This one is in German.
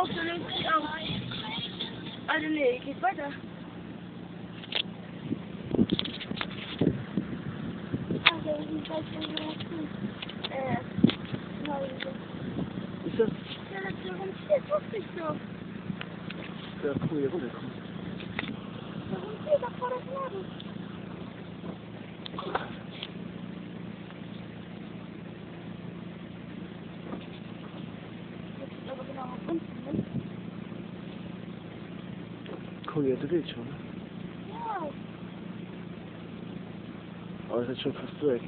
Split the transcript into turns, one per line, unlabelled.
auf, der löst sich auf. Also nee, geht weiter. Also, ich weiß nicht, was
Ist das?
ja, das ist wusste ich so.
Ja, cool, hier runterkommen.
Warum steht da vor das Laden? Das ist aber genau nach unten, ne?
Cool, ja, du willst schon, ne?
Ja.
Aber das ist schon fast weg.